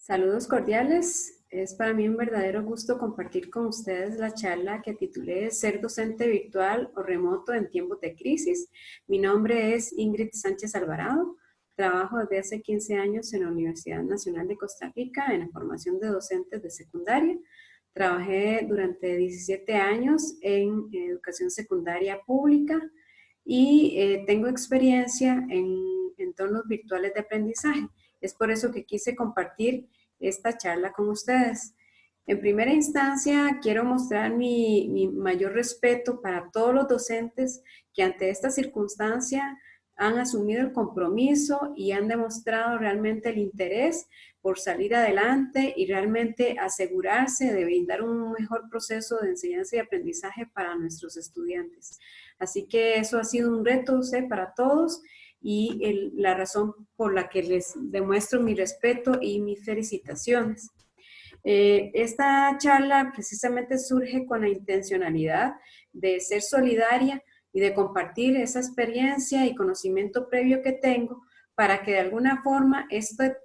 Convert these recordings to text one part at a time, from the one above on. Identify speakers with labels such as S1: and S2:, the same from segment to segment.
S1: Saludos cordiales. Es para mí un verdadero gusto compartir con ustedes la charla que titulé Ser docente virtual o remoto en tiempos de crisis. Mi nombre es Ingrid Sánchez Alvarado. Trabajo desde hace 15 años en la Universidad Nacional de Costa Rica en la formación de docentes de secundaria. Trabajé durante 17 años en educación secundaria pública y tengo experiencia en entornos virtuales de aprendizaje. Es por eso que quise compartir esta charla con ustedes. En primera instancia, quiero mostrar mi mayor respeto para todos los docentes que ante esta circunstancia han asumido el compromiso y han demostrado realmente el interés por salir adelante y realmente asegurarse de brindar un mejor proceso de enseñanza y aprendizaje para nuestros estudiantes. Así que eso ha sido un reto, sé, para todos y la razón por la que les demuestro mi respeto y mis felicitaciones. Esta charla precisamente surge con la intencionalidad de ser solidaria y de compartir esa experiencia y conocimiento previo que tengo para que de alguna forma este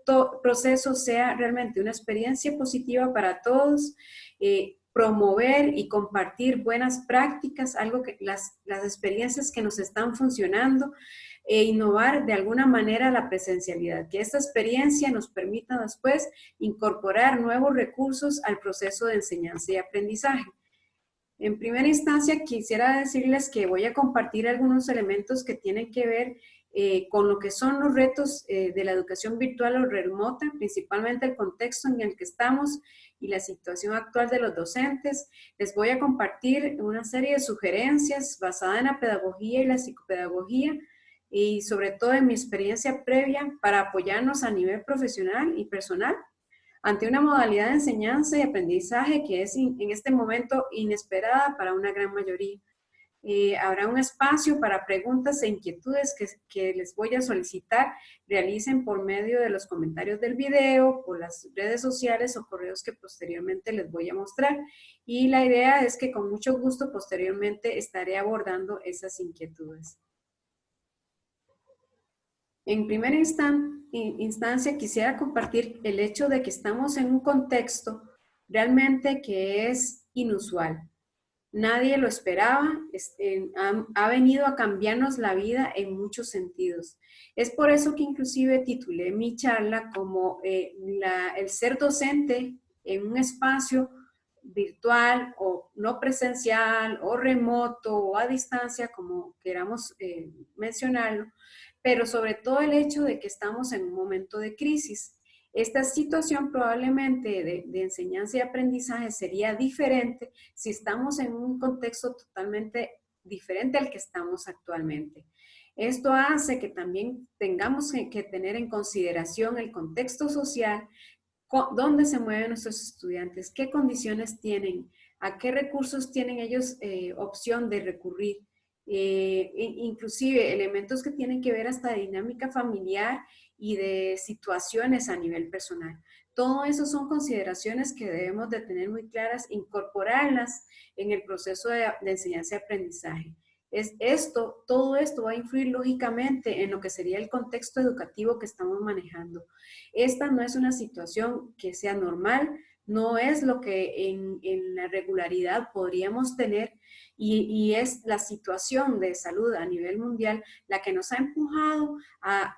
S1: proceso sea realmente una experiencia positiva para todos, promover y compartir buenas prácticas, algo que las experiencias que nos están funcionando, e innovar de alguna manera la presencialidad, que esta experiencia nos permita después incorporar nuevos recursos al proceso de enseñanza y aprendizaje. En primera instancia, quisiera decirles que voy a compartir algunos elementos que tienen que ver con lo que son los retos de la educación virtual o remota, principalmente el contexto en el que estamos y la situación actual de los docentes. Les voy a compartir una serie de sugerencias basadas en la pedagogía y la psicopedagogía, y sobre todo en mi experiencia previa para apoyarnos a nivel profesional y personal ante una modalidad de enseñanza y aprendizaje que es en este momento inesperada para una gran mayoría. Habrá un espacio para preguntas e inquietudes que les voy a solicitar realicen por medio de los comentarios del video, por las redes sociales o correos que posteriormente les voy a mostrar. Y la idea es que con mucho gusto posteriormente estaré abordando esas inquietudes. En primera instancia, quisiera compartir el hecho de que estamos en un contexto realmente que es inusual. Nadie lo esperaba, ha venido a cambiarnos la vida en muchos sentidos. Es por eso que inclusive titulé mi charla como el ser docente en un espacio virtual o no presencial o remoto o a distancia, como queramos mencionarlo, pero sobre todo el hecho de que estamos en un momento de crisis. Esta situación probablemente de enseñanza y aprendizaje sería diferente si estamos en un contexto totalmente diferente al que estamos actualmente. Esto hace que también tengamos que tener en consideración el contexto social, dónde se mueven nuestros estudiantes, qué condiciones tienen, a qué recursos tienen ellos opción de recurrir. Inclusive elementos que tienen que ver hasta de dinámica familiar y de situaciones a nivel personal. Todo eso son consideraciones que debemos de tener muy claras, incorporarlas en el proceso de enseñanza y aprendizaje. Todo esto va a influir lógicamente en lo que sería el contexto educativo que estamos manejando. Esta no es una situación que sea normal, no es lo que en la regularidad podríamos tener, y es la situación de salud a nivel mundial la que nos ha empujado a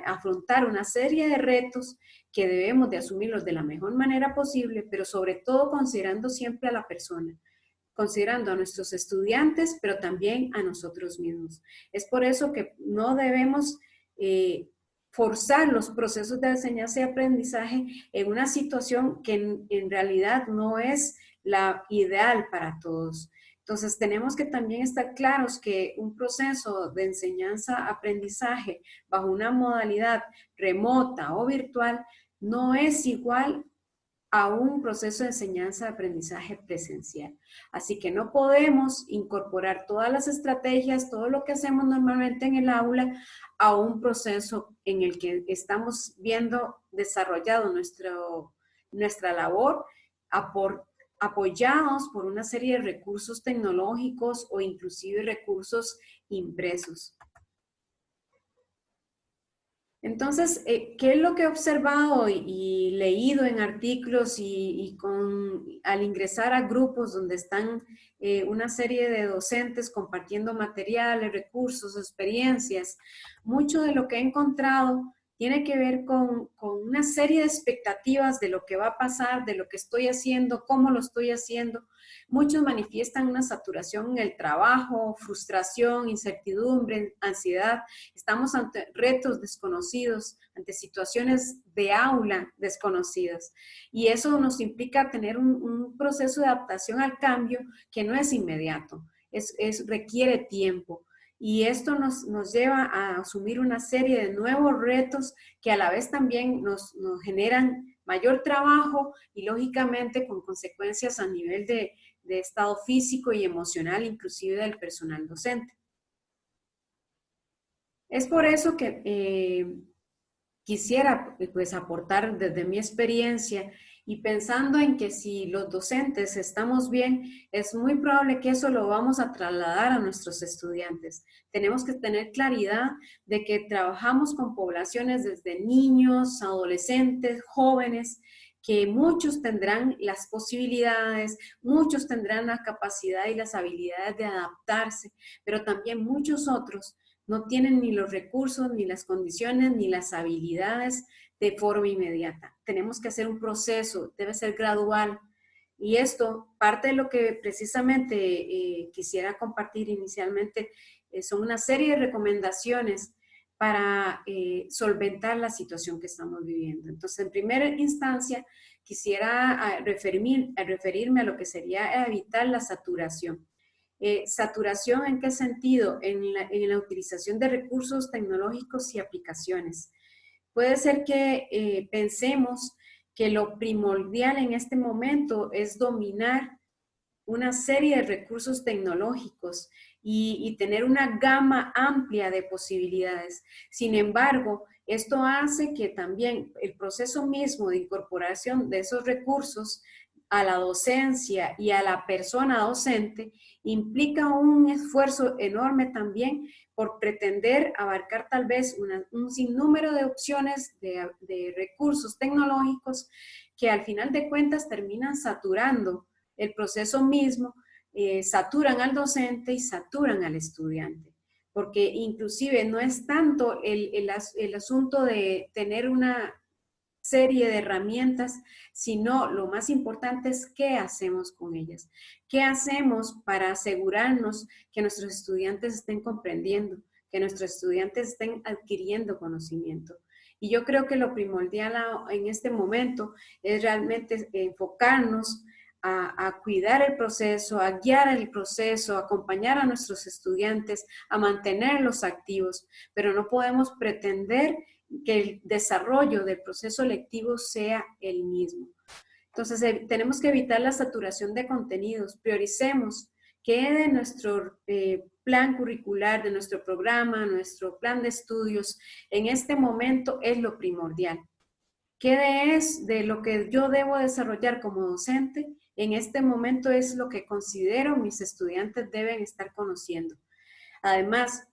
S1: afrontar una serie de retos que debemos de asumirlos de la mejor manera posible, pero sobre todo considerando siempre a la persona, considerando a nuestros estudiantes, pero también a nosotros mismos. Es por eso que no debemos forzar los procesos de enseñanza y aprendizaje en una situación que en realidad no es la ideal para todos. Entonces, tenemos que también estar claros que un proceso de enseñanza-aprendizaje bajo una modalidad remota o virtual no es igual a un proceso de enseñanza-aprendizaje presencial. Así que no podemos incorporar todas las estrategias, todo lo que hacemos normalmente en el aula, a un proceso en el que estamos viendo desarrollado nuestra labor apoyados por una serie de recursos tecnológicos o inclusive recursos impresos. Entonces, ¿qué es lo que he observado y leído en artículos al ingresar a grupos donde están una serie de docentes compartiendo materiales, recursos, experiencias? Mucho de lo que he encontrado tiene que ver con una serie de expectativas de lo que va a pasar, de lo que estoy haciendo, cómo lo estoy haciendo. Muchos manifiestan una saturación en el trabajo, frustración, incertidumbre, ansiedad. Estamos ante retos desconocidos, ante situaciones de aula desconocidas. Y eso nos implica tener un proceso de adaptación al cambio que no es inmediato, requiere tiempo. Y esto nos lleva a asumir una serie de nuevos retos que a la vez también nos generan mayor trabajo y lógicamente con consecuencias a nivel de estado físico y emocional, inclusive del personal docente. Es por eso que quisiera pues aportar desde mi experiencia y pensando en que si los docentes estamos bien, es muy probable que eso lo vamos a trasladar a nuestros estudiantes. Tenemos que tener claridad de que trabajamos con poblaciones desde niños, adolescentes, jóvenes, que muchos tendrán las posibilidades, muchos tendrán la capacidad y las habilidades de adaptarse, pero también muchos otros no tienen ni los recursos, ni las condiciones, ni las habilidades de forma inmediata. Tenemos que hacer un proceso, debe ser gradual. Y esto, parte de lo que precisamente quisiera compartir inicialmente, son una serie de recomendaciones para solventar la situación que estamos viviendo. Entonces, en primera instancia, quisiera referirme a lo que sería evitar la saturación. ¿Saturación en qué sentido? En la utilización de recursos tecnológicos y aplicaciones. Puede ser que pensemos que lo primordial en este momento es dominar una serie de recursos tecnológicos y tener una gama amplia de posibilidades. Sin embargo, esto hace que también el proceso mismo de incorporación de esos recursos a la docencia y a la persona docente implica un esfuerzo enorme también por pretender abarcar tal vez un sinnúmero de opciones de recursos tecnológicos que al final de cuentas terminan saturando el proceso mismo, saturan al docente y saturan al estudiante. Porque inclusive no es tanto el asunto de tener una serie de herramientas, sino lo más importante es qué hacemos con ellas. ¿Qué hacemos para asegurarnos que nuestros estudiantes estén comprendiendo, que nuestros estudiantes estén adquiriendo conocimiento? Y yo creo que lo primordial en este momento es realmente enfocarnos a cuidar el proceso, a guiar el proceso, a acompañar a nuestros estudiantes, a mantenerlos activos, pero no podemos pretender que el desarrollo del proceso lectivo sea el mismo. Entonces, tenemos que evitar la saturación de contenidos, prioricemos qué de nuestro plan curricular, de nuestro programa, nuestro plan de estudios, en este momento es lo primordial. ¿Qué es de lo que yo debo desarrollar como docente? En este momento es lo que considero mis estudiantes deben estar conociendo. Además,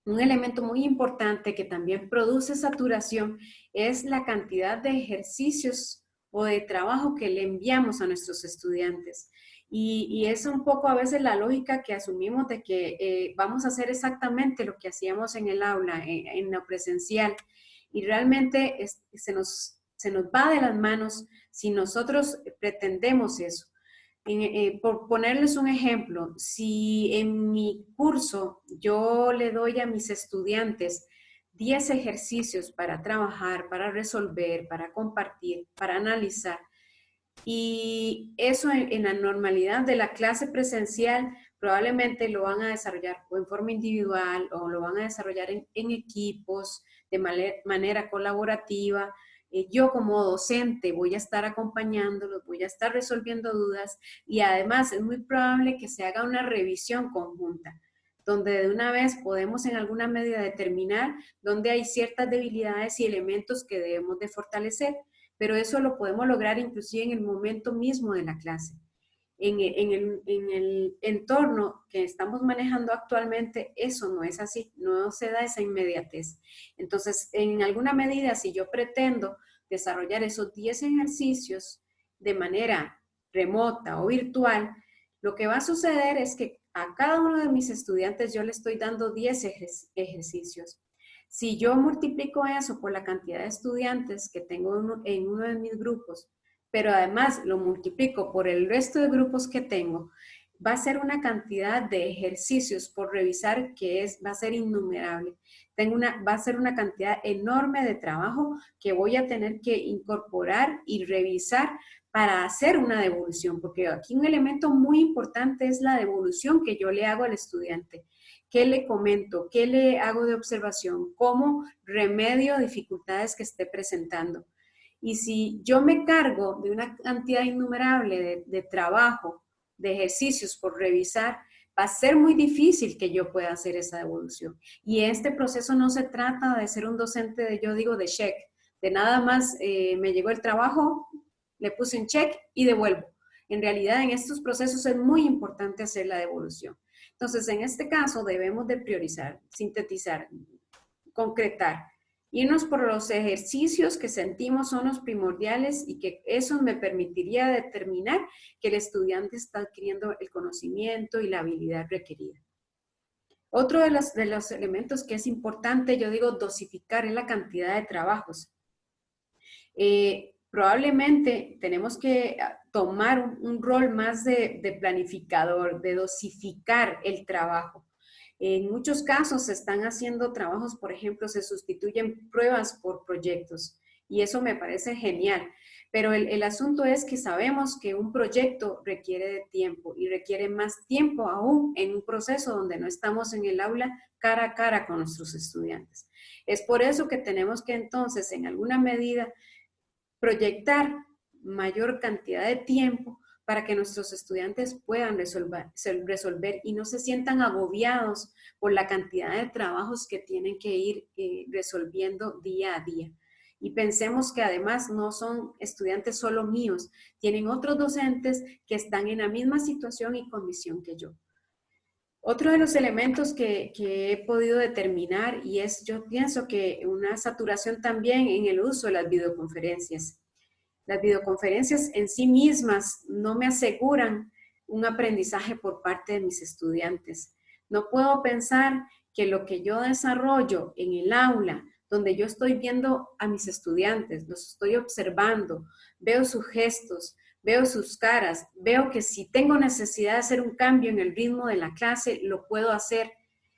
S1: un elemento muy importante que también produce saturación es la cantidad de ejercicios o de trabajo que le enviamos a nuestros estudiantes. Y es un poco a veces la lógica que asumimos de que vamos a hacer exactamente lo que hacíamos en el aula, en lo presencial. Y realmente se nos va de las manos si nosotros pretendemos eso. Por ponerles un ejemplo, si en mi curso yo le doy a mis estudiantes 10 ejercicios para trabajar, para resolver, para compartir, para analizar, y eso en la normalidad de la clase presencial probablemente lo van a desarrollar o en forma individual o lo van a desarrollar en equipos de manera colaborativa. Yo como docente voy a estar acompañándolos, voy a estar resolviendo dudas y además es muy probable que se haga una revisión conjunta donde de una vez podemos en alguna medida determinar dónde hay ciertas debilidades y elementos que debemos de fortalecer, pero eso lo podemos lograr inclusive en el momento mismo de la clase. en el entorno que estamos manejando actualmente, eso no es así, no se da esa inmediatez. Entonces, en alguna medida, si yo pretendo desarrollar esos 10 ejercicios de manera remota o virtual, lo que va a suceder es que a cada uno de mis estudiantes yo le estoy dando 10 ejercicios. Si yo multiplico eso por la cantidad de estudiantes que tengo en uno de mis grupos, pero además lo multiplico por el resto de grupos que tengo, va a ser una cantidad de ejercicios por revisar que va a ser innumerable. Va a ser una cantidad enorme de trabajo que voy a tener que incorporar y revisar para hacer una devolución, porque aquí un elemento muy importante es la devolución que yo le hago al estudiante. ¿Qué le comento? ¿Qué le hago de observación? ¿Cómo remedio dificultades que esté presentando? Y si yo me cargo de una cantidad innumerable de trabajo, de ejercicios por revisar, va a ser muy difícil que yo pueda hacer esa devolución. Y este proceso no se trata de ser un docente de, yo digo, de check, de nada más me llegó el trabajo, le puse un check y devuelvo. En realidad, en estos procesos es muy importante hacer la devolución. Entonces, en este caso, debemos de priorizar, sintetizar, concretar, irnos por los ejercicios que sentimos son los primordiales y que eso me permitiría determinar que el estudiante está adquiriendo el conocimiento y la habilidad requerida. Otro de los elementos que es importante, yo digo, dosificar es la cantidad de trabajos. Probablemente tenemos que tomar un rol más de planificador, de dosificar el trabajo. En muchos casos se están haciendo trabajos, por ejemplo, se sustituyen pruebas por proyectos y eso me parece genial. Pero el asunto es que sabemos que un proyecto requiere de tiempo y requiere más tiempo aún en un proceso donde no estamos en el aula cara a cara con nuestros estudiantes. Es por eso que tenemos que entonces, en alguna medida, proyectar mayor cantidad de tiempo para que nuestros estudiantes puedan resolver y no se sientan agobiados por la cantidad de trabajos que tienen que ir resolviendo día a día. Y pensemos que además no son estudiantes solo míos, tienen otros docentes que están en la misma situación y condición que yo. Otro de los elementos que he podido determinar y es, yo pienso que una saturación también en el uso de las videoconferencias. Las videoconferencias en sí mismas no me aseguran un aprendizaje por parte de mis estudiantes. No puedo pensar que lo que yo desarrollo en el aula, donde yo estoy viendo a mis estudiantes, los estoy observando, veo sus gestos, veo sus caras, veo que si tengo necesidad de hacer un cambio en el ritmo de la clase, lo puedo hacer.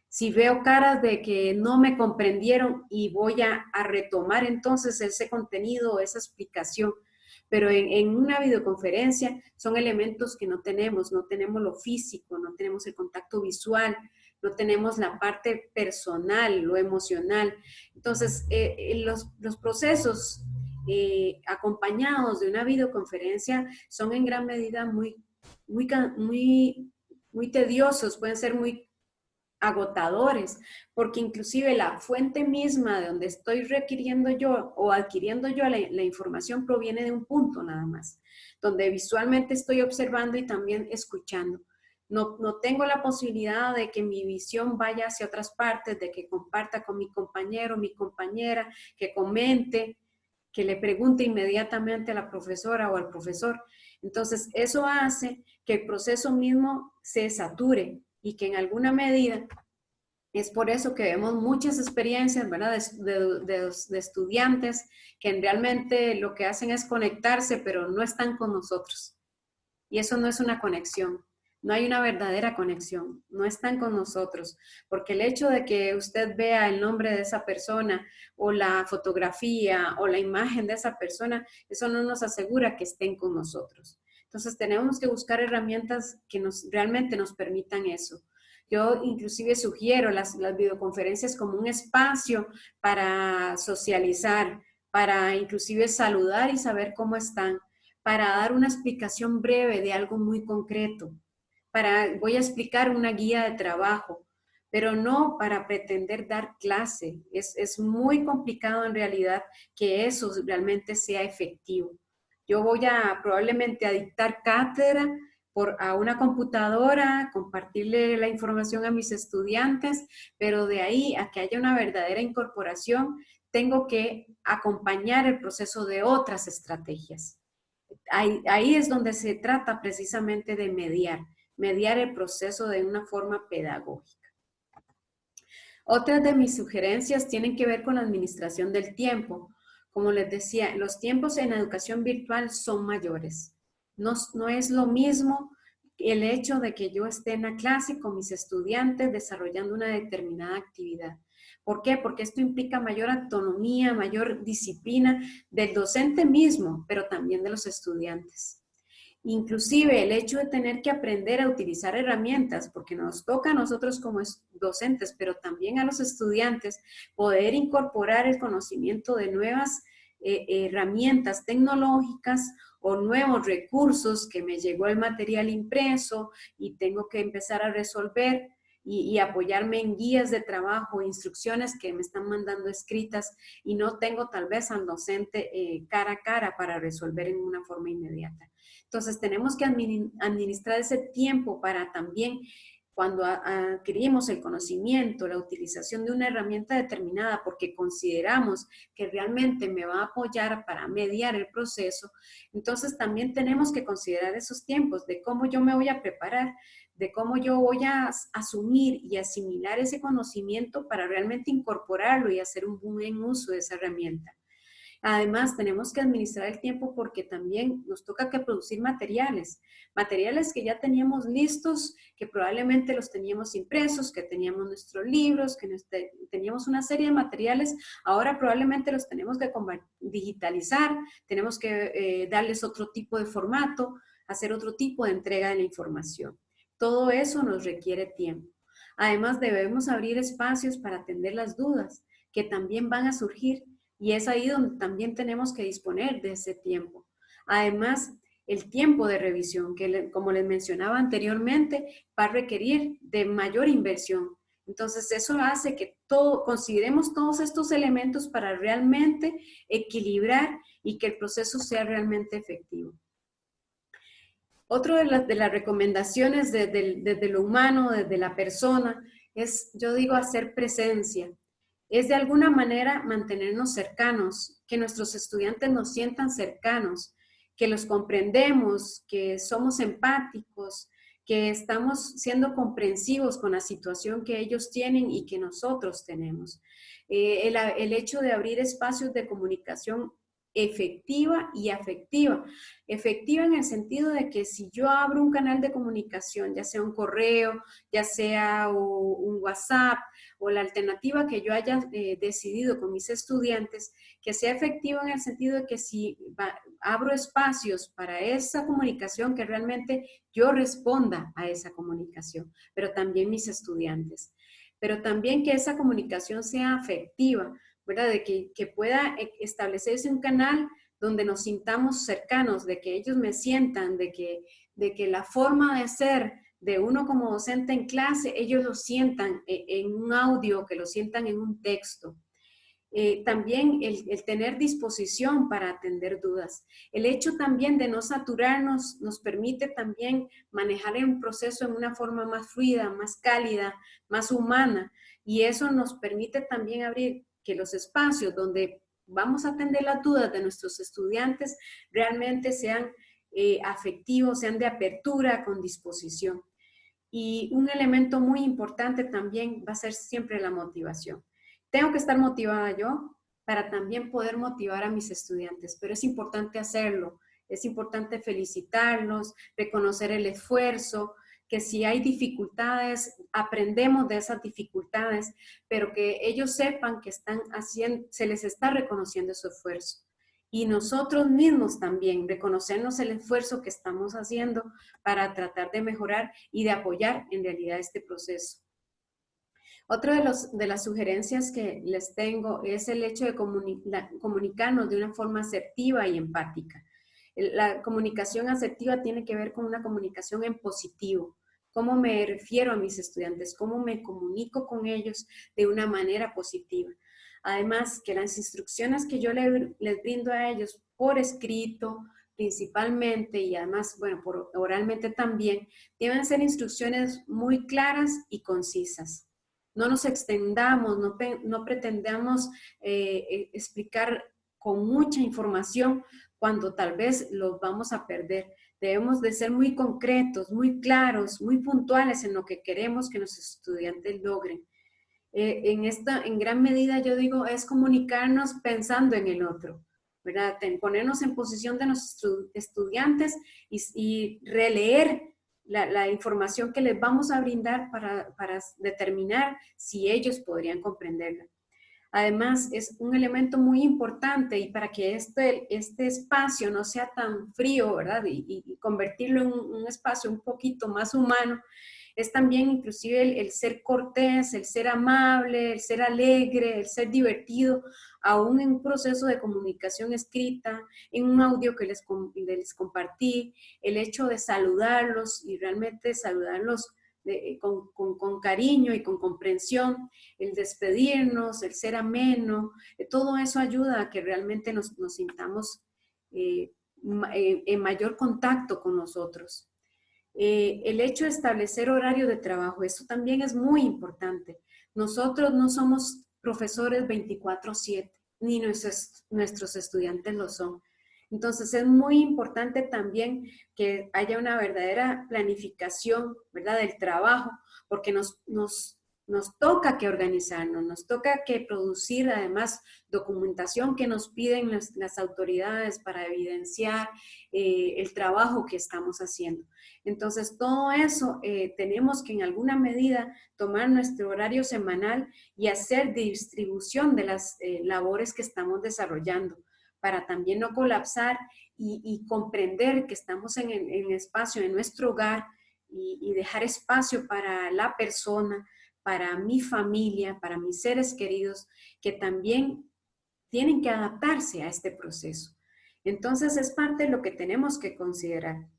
S1: Si veo caras de que no me comprendieron y voy a retomar entonces ese contenido, esa explicación. Pero en una videoconferencia son elementos que no tenemos lo físico, no tenemos el contacto visual, no tenemos la parte personal, lo emocional. Entonces, los procesos acompañados de una videoconferencia son en gran medida muy tediosos, pueden ser muy agotadores, porque inclusive la fuente misma de donde estoy requiriendo yo o adquiriendo yo la información proviene de un punto nada más, donde visualmente estoy observando y también escuchando. No tengo la posibilidad de que mi visión vaya hacia otras partes, de que comparta con mi compañero, mi compañera, que comente, que le pregunte inmediatamente a la profesora o al profesor. Entonces, eso hace que el proceso mismo se sature y que en alguna medida es por eso que vemos muchas experiencias, ¿verdad? De estudiantes que realmente lo que hacen es conectarse, pero no están con nosotros. Y eso no es una conexión. No hay una verdadera conexión. No están con nosotros. Porque el hecho de que usted vea el nombre de esa persona o la fotografía o la imagen de esa persona, eso no nos asegura que estén con nosotros. Entonces tenemos que buscar herramientas que realmente nos permitan eso. Yo inclusive sugiero las videoconferencias como un espacio para socializar, para inclusive saludar y saber cómo están, para dar una explicación breve de algo muy concreto. Voy a explicar una guía de trabajo, pero no para pretender dar clase. Es muy complicado en realidad que eso realmente sea efectivo. Yo voy probablemente a dictar cátedra, a una computadora, compartirle la información a mis estudiantes, pero de ahí a que haya una verdadera incorporación, tengo que acompañar el proceso de otras estrategias. Ahí es donde se trata precisamente de mediar el proceso de una forma pedagógica. Otras de mis sugerencias tienen que ver con la administración del tiempo. Como les decía, los tiempos en educación virtual son mayores. No es lo mismo el hecho de que yo esté en la clase con mis estudiantes desarrollando una determinada actividad. ¿Por qué? Porque esto implica mayor autonomía, mayor disciplina del docente mismo, pero también de los estudiantes. Inclusive el hecho de tener que aprender a utilizar herramientas, porque nos toca a nosotros como docentes, pero también a los estudiantes, poder incorporar el conocimiento de nuevas herramientas tecnológicas o nuevos recursos que me llegó el material impreso y tengo que empezar a resolver y apoyarme en guías de trabajo, instrucciones que me están mandando escritas y no tengo tal vez al docente cara a cara para resolver en una forma inmediata. Entonces tenemos que administrar ese tiempo para también, cuando adquirimos el conocimiento, la utilización de una herramienta determinada, porque consideramos que realmente me va a apoyar para mediar el proceso, entonces también tenemos que considerar esos tiempos de cómo yo me voy a preparar, de cómo yo voy a asumir y asimilar ese conocimiento para realmente incorporarlo y hacer un buen uso de esa herramienta. Además, tenemos que administrar el tiempo porque también nos toca que producir materiales que ya teníamos listos, que probablemente los teníamos impresos, que teníamos nuestros libros, que teníamos una serie de materiales, ahora probablemente los tenemos que digitalizar, tenemos que darles otro tipo de formato, hacer otro tipo de entrega de la información. Todo eso nos requiere tiempo. Además, debemos abrir espacios para atender las dudas que también van a surgir. Y es ahí donde también tenemos que disponer de ese tiempo. Además, el tiempo de revisión, que como les mencionaba anteriormente, va a requerir de mayor inversión. Entonces, eso hace que consideremos todos estos elementos para realmente equilibrar y que el proceso sea realmente efectivo. Otra de las recomendaciones desde lo humano, desde la persona, es, yo digo, hacer presencia. Es de alguna manera mantenernos cercanos, que nuestros estudiantes nos sientan cercanos, que los comprendemos, que somos empáticos, que estamos siendo comprensivos con la situación que ellos tienen y que nosotros tenemos. El hecho de abrir espacios de comunicación efectiva y afectiva. Efectiva en el sentido de que si yo abro un canal de comunicación, ya sea un correo, ya sea un WhatsApp o la alternativa que yo haya decidido con mis estudiantes, que sea efectivo en el sentido de que si abro espacios para esa comunicación, que realmente yo responda a esa comunicación, pero también mis estudiantes. Pero también que esa comunicación sea afectiva, ¿verdad? De que pueda establecerse un canal donde nos sintamos cercanos, de que ellos me sientan, de que la forma de ser de uno como docente en clase, ellos lo sientan en un audio, que lo sientan en un texto. También el tener disposición para atender dudas. El hecho también de no saturarnos nos permite también manejar el proceso en una forma más fluida, más cálida, más humana, y eso nos permite también abrir que los espacios donde vamos a atender las dudas de nuestros estudiantes realmente sean afectivos, sean de apertura, con disposición. Y un elemento muy importante también va a ser siempre la motivación. Tengo que estar motivada yo para también poder motivar a mis estudiantes, pero es importante hacerlo, es importante felicitarlos, reconocer el esfuerzo, que si hay dificultades, aprendemos de esas dificultades, pero que ellos sepan que están haciendo, se les está reconociendo su esfuerzo. Y nosotros mismos también reconocernos el esfuerzo que estamos haciendo para tratar de mejorar y de apoyar en realidad este proceso. Otra de las sugerencias que les tengo es el hecho de comunicarnos de una forma asertiva y empática. La comunicación asertiva tiene que ver con una comunicación en positivo. ¿Cómo me refiero a mis estudiantes? ¿Cómo me comunico con ellos de una manera positiva? Además, que las instrucciones que yo les brindo a ellos por escrito, principalmente, y además, bueno, oralmente también, deben ser instrucciones muy claras y concisas. No nos extendamos, no pretendamos explicar con mucha información cuando tal vez los vamos a perder. Debemos de ser muy concretos, muy claros, muy puntuales en lo que queremos que nuestros estudiantes logren. En gran medida, yo digo, es comunicarnos pensando en el otro, ¿verdad? Ponernos en posición de nuestros estudiantes y releer la información que les vamos a brindar para determinar si ellos podrían comprenderla. Además, es un elemento muy importante y para que este espacio no sea tan frío, ¿verdad? Y convertirlo en un espacio un poquito más humano, es también inclusive el ser cortés, el ser amable, el ser alegre, el ser divertido, aún en un proceso de comunicación escrita, en un audio que les compartí, el hecho de saludarlos y realmente saludarlos con cariño y con comprensión, el despedirnos, el ser ameno, todo eso ayuda a que realmente nos sintamos en mayor contacto con nosotros. El hecho de establecer horario de trabajo, eso también es muy importante. Nosotros no somos profesores 24/7, ni nuestros estudiantes lo son. Entonces es muy importante también que haya una verdadera planificación, ¿verdad?, del trabajo, porque nos toca que organizarnos, nos toca que producir además documentación que nos piden las autoridades para evidenciar el trabajo que estamos haciendo. Entonces, todo eso tenemos que en alguna medida tomar nuestro horario semanal y hacer distribución de las labores que estamos desarrollando para también no colapsar y comprender que estamos en espacio, en nuestro hogar y dejar espacio para la persona, para mi familia, para mis seres queridos, que también tienen que adaptarse a este proceso. Entonces, es parte de lo que tenemos que considerar.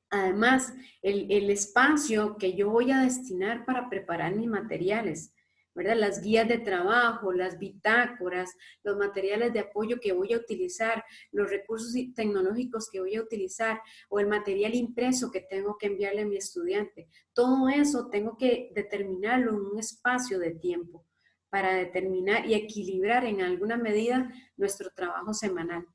S1: Además, el espacio que yo voy a destinar para preparar mis materiales, ¿verdad? Las guías de trabajo, las bitácoras, los materiales de apoyo que voy a utilizar, los recursos tecnológicos que voy a utilizar o el material impreso que tengo que enviarle a mi estudiante. Todo eso tengo que determinarlo en un espacio de tiempo para determinar y equilibrar en alguna medida nuestro trabajo semanal.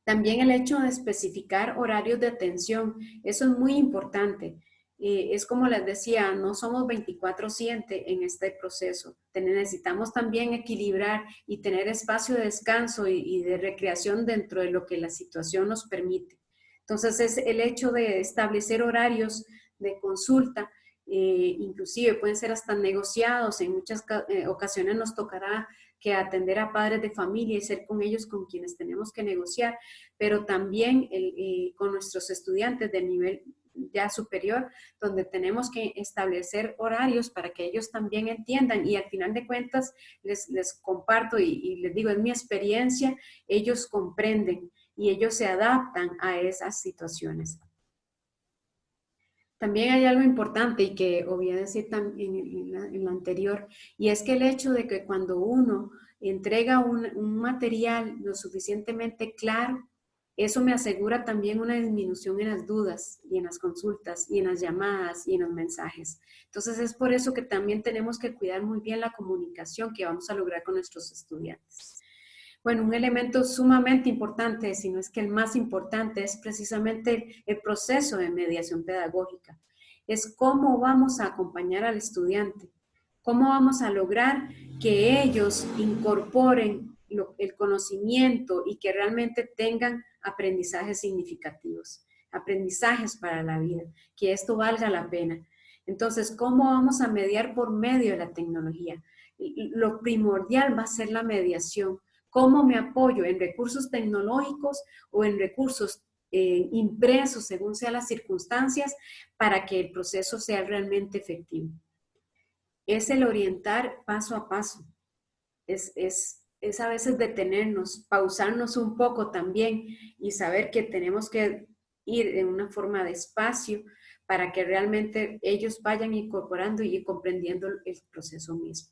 S1: También el hecho de especificar horarios de atención, eso es muy importante. Es como les decía, no somos 24/7 en este proceso. Necesitamos también equilibrar y tener espacio de descanso y de recreación dentro de lo que la situación nos permite. Entonces es el hecho de establecer horarios de consulta, inclusive pueden ser hasta negociados. En muchas ocasiones nos tocará que atender a padres de familia y ser con ellos con quienes tenemos que negociar, pero también con nuestros estudiantes del nivel ya superior, donde tenemos que establecer horarios para que ellos también entiendan y al final de cuentas les comparto y les digo, en mi experiencia, ellos comprenden y ellos se adaptan a esas situaciones. También hay algo importante y que voy a decir también en la anterior, y es que el hecho de que cuando uno entrega un material lo suficientemente claro, eso me asegura también una disminución en las dudas y en las consultas y en las llamadas y en los mensajes. Entonces es por eso que también tenemos que cuidar muy bien la comunicación que vamos a lograr con nuestros estudiantes. Bueno, un elemento sumamente importante, si no es que el más importante, es precisamente el proceso de mediación pedagógica. Es cómo vamos a acompañar al estudiante, cómo vamos a lograr que ellos incorporen el conocimiento y que realmente tengan aprendizajes significativos, aprendizajes para la vida, que esto valga la pena. Entonces, ¿cómo vamos a mediar por medio de la tecnología? Lo primordial va a ser la mediación. ¿Cómo me apoyo en recursos tecnológicos o en recursos impresos según sean las circunstancias para que el proceso sea realmente efectivo? Es el orientar paso a paso. Es a veces detenernos, pausarnos un poco también y saber que tenemos que ir en una forma de espacio para que realmente ellos vayan incorporando y comprendiendo el proceso mismo.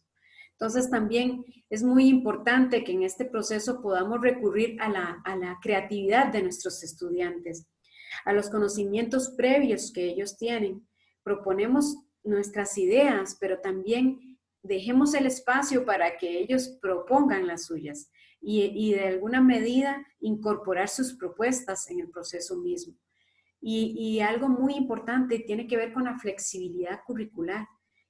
S1: Entonces también es muy importante que en este proceso podamos recurrir a la creatividad de nuestros estudiantes, a los conocimientos previos que ellos tienen. Proponemos nuestras ideas, pero también dejemos el espacio para que ellos propongan las suyas y de alguna medida incorporar sus propuestas en el proceso mismo. Y algo muy importante tiene que ver con la flexibilidad curricular.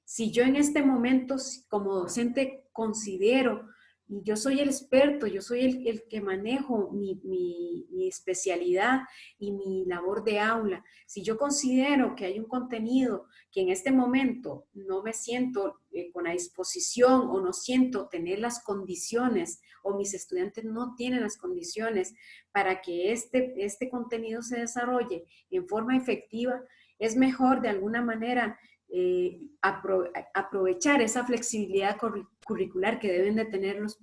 S1: Si yo en este momento como docente considero, y yo soy el experto, yo soy el que manejo mi especialidad y mi labor de aula, si yo considero que hay un contenido que en este momento no me siento con la disposición o no siento tener las condiciones o mis estudiantes no tienen las condiciones para que este contenido se desarrolle en forma efectiva, es mejor de alguna manera aprovechar esa flexibilidad curricular que deben de tener los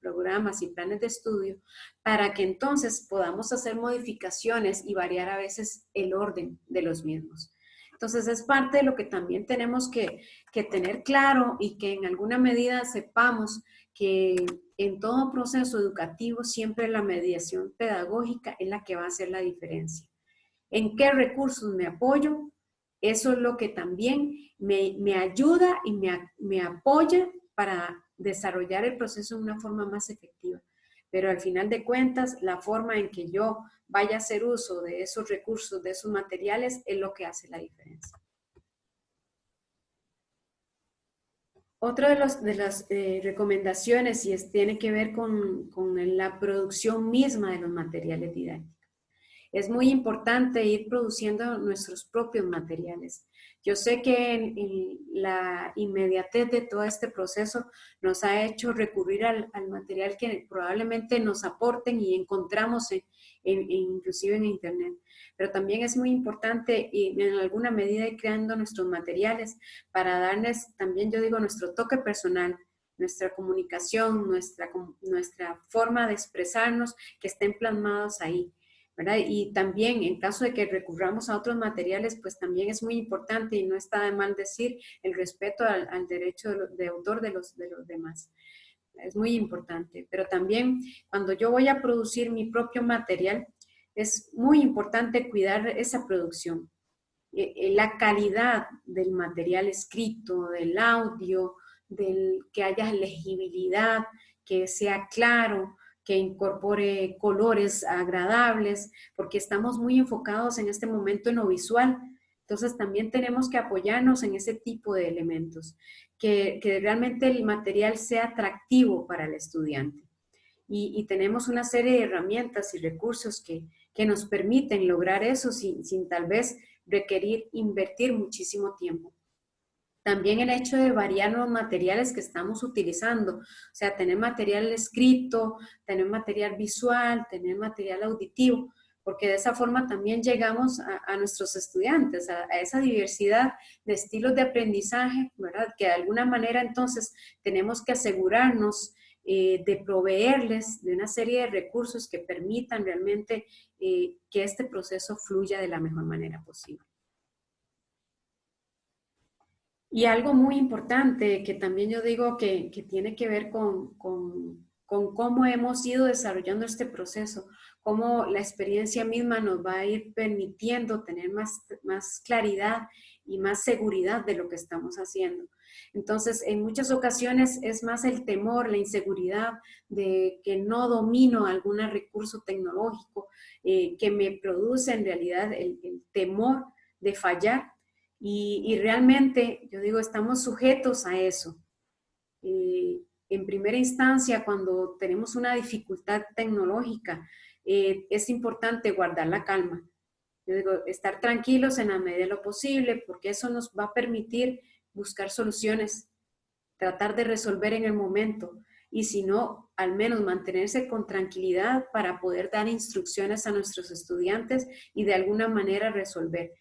S1: programas y planes de estudio para que entonces podamos hacer modificaciones y variar a veces el orden de los mismos. Entonces es parte de lo que también tenemos que tener claro y que en alguna medida sepamos que en todo proceso educativo siempre la mediación pedagógica es la que va a hacer la diferencia. ¿En qué recursos me apoyo? Eso es lo que también me ayuda y me apoya para desarrollar el proceso de una forma más efectiva. Pero al final de cuentas, la forma en que yo vaya a hacer uso de esos recursos, de esos materiales, es lo que hace la diferencia. Otra de las recomendaciones y tiene que ver con la producción misma de los materiales didácticos. Es muy importante ir produciendo nuestros propios materiales. Yo sé que en la inmediatez de todo este proceso nos ha hecho recurrir al material que probablemente nos aporten y encontramos inclusive en Internet. Pero también es muy importante y en alguna medida ir creando nuestros materiales para darles también, yo digo, nuestro toque personal, nuestra comunicación, nuestra forma de expresarnos que estén plasmados ahí. ¿Verdad? Y también en caso de que recurramos a otros materiales, pues también es muy importante y no está de mal decir el respeto al derecho de autor de los demás. Es muy importante. Pero también cuando yo voy a producir mi propio material, es muy importante cuidar esa producción. La calidad del material escrito, del audio, que haya legibilidad, que sea claro, que incorpore colores agradables, porque estamos muy enfocados en este momento en lo visual. Entonces también tenemos que apoyarnos en ese tipo de elementos, que realmente el material sea atractivo para el estudiante. Y tenemos una serie de herramientas y recursos que nos permiten lograr eso sin tal vez requerir invertir muchísimo tiempo. También el hecho de variar los materiales que estamos utilizando, o sea, tener material escrito, tener material visual, tener material auditivo, porque de esa forma también llegamos a nuestros estudiantes, a esa diversidad de estilos de aprendizaje, ¿verdad? Que de alguna manera entonces tenemos que asegurarnos de proveerles de una serie de recursos que permitan realmente que este proceso fluya de la mejor manera posible. Y algo muy importante que también yo digo que tiene que ver con cómo hemos ido desarrollando este proceso, cómo la experiencia misma nos va a ir permitiendo tener más claridad y más seguridad de lo que estamos haciendo. Entonces, en muchas ocasiones es más el temor, la inseguridad de que no domino algún recurso tecnológico que me produce en realidad el temor de fallar y realmente, yo digo, estamos sujetos a eso. En primera instancia, cuando tenemos una dificultad tecnológica, es importante guardar la calma. Yo digo, estar tranquilos en la medida de lo posible, porque eso nos va a permitir buscar soluciones, tratar de resolver en el momento. Y si no, al menos mantenerse con tranquilidad para poder dar instrucciones a nuestros estudiantes y de alguna manera resolver.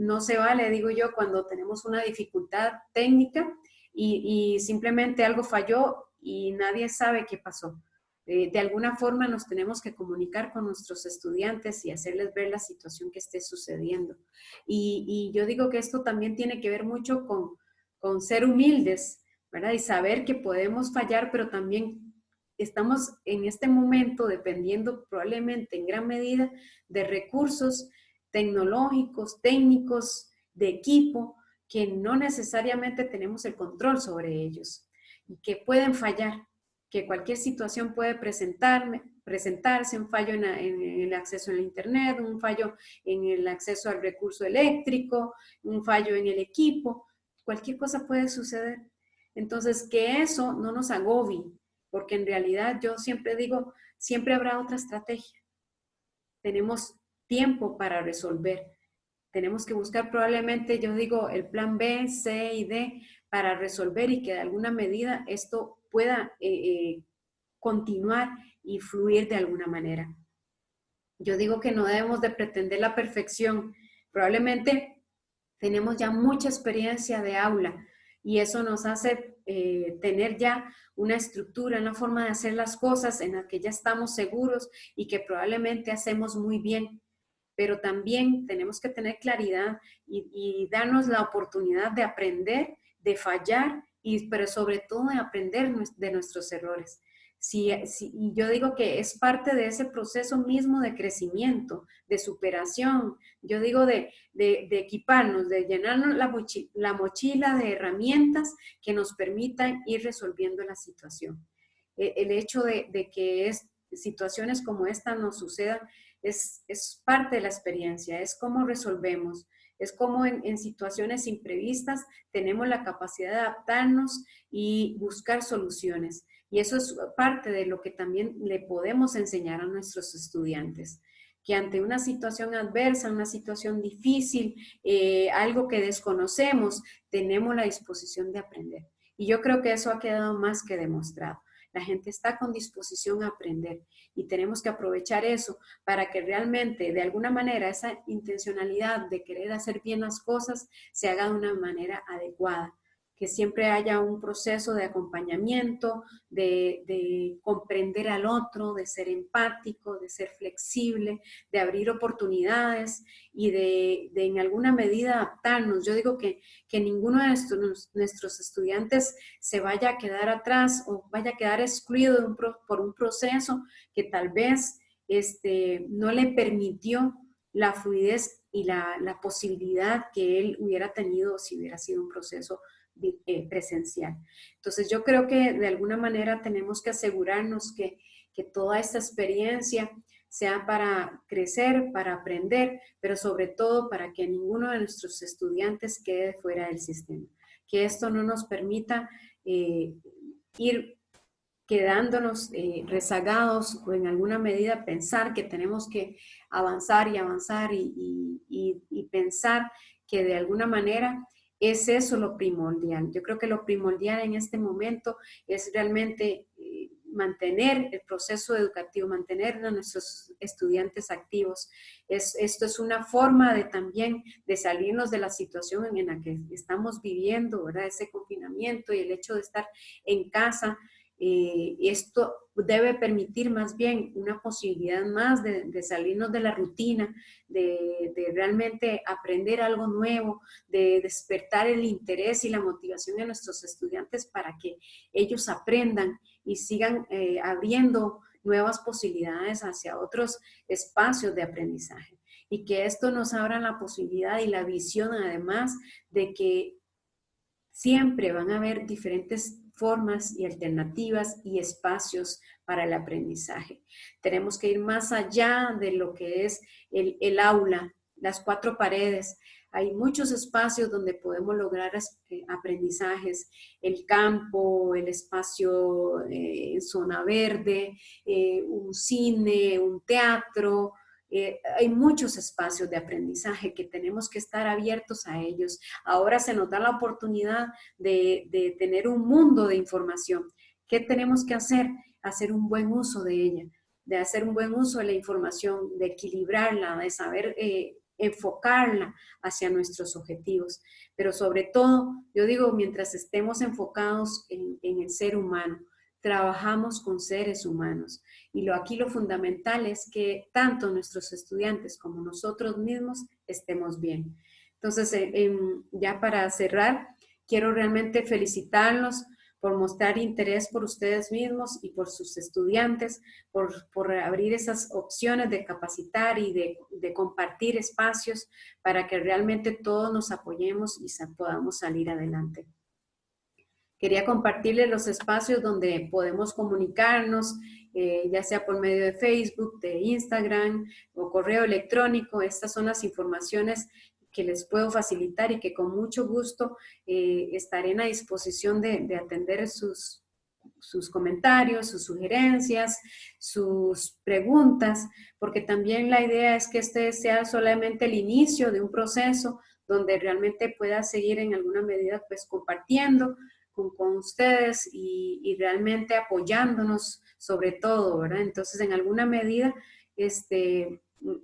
S1: No se vale, digo yo, cuando tenemos una dificultad técnica y simplemente algo falló y nadie sabe qué pasó. De alguna forma nos tenemos que comunicar con nuestros estudiantes y hacerles ver la situación que esté sucediendo. Y yo digo que esto también tiene que ver mucho con ser humildes, ¿verdad? Y saber que podemos fallar, pero también estamos en este momento dependiendo probablemente en gran medida de recursos tecnológicos, técnicos, de equipo, que no necesariamente tenemos el control sobre ellos y que pueden fallar, que cualquier situación puede presentarse, un fallo en el acceso a internet, un fallo en el acceso al recurso eléctrico, un fallo en el equipo, cualquier cosa puede suceder. Entonces, que eso no nos agobie, porque en realidad yo siempre digo, siempre habrá otra estrategia. Tenemos tiempo para resolver. Tenemos que buscar probablemente, yo digo, el plan B, C y D para resolver y que de alguna medida esto pueda continuar y fluir de alguna manera. Yo digo que no debemos de pretender la perfección. Probablemente tenemos ya mucha experiencia de aula y eso nos hace tener ya una estructura, una forma de hacer las cosas en la que ya estamos seguros y que probablemente hacemos muy bien. Pero también tenemos que tener claridad y darnos la oportunidad de aprender, de fallar, pero sobre todo de aprender de nuestros errores. Y yo digo que es parte de ese proceso mismo de crecimiento, de superación, yo digo de equiparnos, de llenarnos la mochila de herramientas que nos permitan ir resolviendo la situación. El hecho de que situaciones como esta nos sucedan es parte de la experiencia, es cómo resolvemos, es como en situaciones imprevistas tenemos la capacidad de adaptarnos y buscar soluciones. Y eso es parte de lo que también le podemos enseñar a nuestros estudiantes, que ante una situación adversa, una situación difícil, algo que desconocemos, tenemos la disposición de aprender. Y yo creo que eso ha quedado más que demostrado. La gente está con disposición a aprender y tenemos que aprovechar eso para que realmente, de alguna manera, esa intencionalidad de querer hacer bien las cosas se haga de una manera adecuada, que siempre haya un proceso de acompañamiento, de comprender al otro, de ser empático, de ser flexible, de abrir oportunidades y de en alguna medida adaptarnos. Yo digo que ninguno de nuestros estudiantes se vaya a quedar atrás o vaya a quedar excluido por un proceso que tal vez no le permitió la fluidez y la posibilidad que él hubiera tenido si hubiera sido un proceso presencial. Entonces yo creo que de alguna manera tenemos que asegurarnos que toda esta experiencia sea para crecer, para aprender, pero sobre todo para que ninguno de nuestros estudiantes quede fuera del sistema. Que esto no nos permita ir quedándonos rezagados o en alguna medida pensar que tenemos que avanzar y avanzar y pensar que de alguna manera es eso lo primordial. Yo creo que lo primordial en este momento es realmente mantener el proceso educativo, mantener a nuestros estudiantes activos. Esto es una forma de también de salirnos de la situación en la que estamos viviendo, ¿verdad? Ese confinamiento y el hecho de estar en casa. Esto debe permitir más bien una posibilidad más de salirnos de la rutina, de realmente aprender algo nuevo, de despertar el interés y la motivación de nuestros estudiantes para que ellos aprendan y sigan abriendo nuevas posibilidades hacia otros espacios de aprendizaje. Y que esto nos abra la posibilidad y la visión además de que siempre van a haber diferentes formas y alternativas y espacios para el aprendizaje. Tenemos que ir más allá de lo que es el aula, las cuatro paredes. Hay muchos espacios donde podemos lograr aprendizajes, el campo, el espacio en zona verde, un cine, un teatro. Hay muchos espacios de aprendizaje que tenemos que estar abiertos a ellos. Ahora se nos da la oportunidad de tener un mundo de información. ¿Qué tenemos que hacer? Hacer un buen uso de ella, de hacer un buen uso de la información, de equilibrarla, de saber enfocarla hacia nuestros objetivos. Pero sobre todo, yo digo, mientras estemos enfocados en el ser humano, trabajamos con seres humanos. Y aquí lo fundamental es que tanto nuestros estudiantes como nosotros mismos estemos bien. Entonces, ya para cerrar, quiero realmente felicitarlos por mostrar interés por ustedes mismos y por sus estudiantes, por abrir esas opciones de capacitar y de compartir espacios para que realmente todos nos apoyemos y podamos salir adelante. Quería compartirles los espacios donde podemos comunicarnos, ya sea por medio de Facebook, de Instagram o correo electrónico. Estas son las informaciones que les puedo facilitar y que con mucho gusto estaré en la disposición de atender sus comentarios, sus sugerencias, sus preguntas, porque también la idea es que este sea solamente el inicio de un proceso donde realmente pueda seguir en alguna medida pues compartiendo con ustedes y realmente apoyándonos sobre todo, ¿verdad? Entonces, en alguna medida,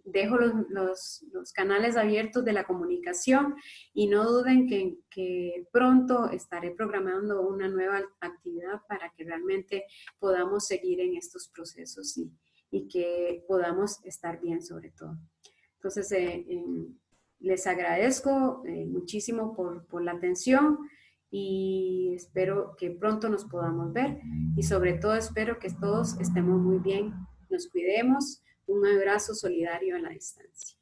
S1: dejo los canales abiertos de la comunicación y no duden que pronto estaré programando una nueva actividad para que realmente podamos seguir en estos procesos y que podamos estar bien sobre todo. Entonces, les agradezco muchísimo por la atención y espero que pronto nos podamos ver y sobre todo espero que todos estemos muy bien, nos cuidemos, un abrazo solidario a la distancia.